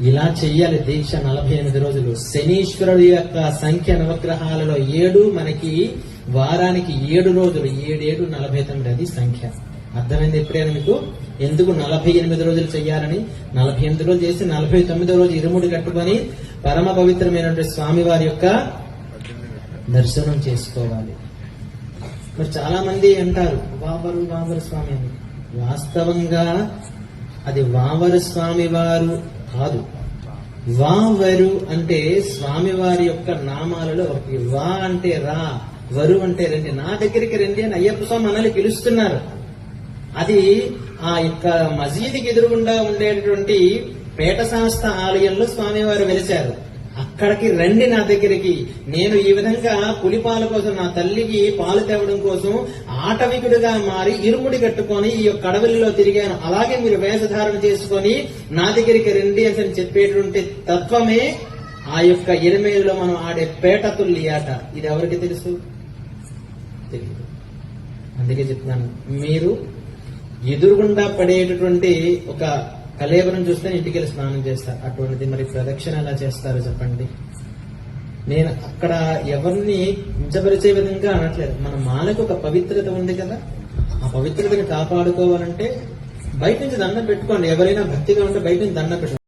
ఇలా చెయ్యాలి దీక్ష 48 రోజులు. శనీశ్వరుడు యొక్క సంఖ్య నవగ్రహాలలో 7, మనకి వారానికి 7 రోజులు, 7 49, అది సంఖ్య. అర్థమైంది ఎప్పుడైనా మీకు ఎందుకు 48 రోజులు చెయ్యాలని? 48 రోజులు చేసి 49వ రోజు ఇరుముడి కట్టుకొని పరమ పవిత్రమైనటువంటి స్వామి వారి యొక్క దర్శనం చేసుకోవాలి. మరి చాలా మంది అంటారు వావరు స్వామి అని. వాస్తవంగా అది వావరు స్వామి వారు కాదు. వావరు అంటే స్వామివారి యొక్క నామాలలో ఒకటి. వా అంటే రా, వరు అంటే రండి, నా దగ్గరికి రండి అని అయ్యప్ప స్వామి మనల్ని పిలుస్తున్నారు. అది ఆ యొక్క మసీదుకి ఎదురుగుండా ఉండేటువంటి పేట శాస్త ఆలయంలో స్వామివారు వెలిశారు. అక్కడికి రండి నా దగ్గరికి. నేను ఈ విధంగా పులిపాల కోసం, నా తల్లికి పాలు తేవడం కోసం ఆటవికుడిగా మారి ఇరుముడి కట్టుకొని ఈ యొక్క అడవులలో తిరిగాను. అలాగే మీరు వేషధారణ చేసుకొని నా దగ్గరికి రండి అని చెప్పేటువంటి తత్వమే ఆ యొక్క ఎనిమిదిలో మనం ఆడే పేట తుల్లి ఆట. ఇది ఎవరికి తెలుసు? తెలియదు. అందుకే చెప్తున్నాను, మీరు ఎదురుగుండా పడేటటువంటి ఒక కలేవరం చూస్తే ఇంటికి వెళ్ళి స్నానం చేస్తారు. అటువంటిది మరి ప్రదక్షిణ ఎలా చేస్తారో చెప్పండి. నేను అక్కడ ఎవరిని కించపరిచే విధంగా అనట్లేదు. మన మాలకు ఒక పవిత్రత ఉంది కదా, ఆ పవిత్రతని కాపాడుకోవాలంటే బయట నుంచి దండం పెట్టుకోండి. ఎవరైనా భక్తిగా ఉంటే బయట నుంచి దండం పెట్టుకోండి.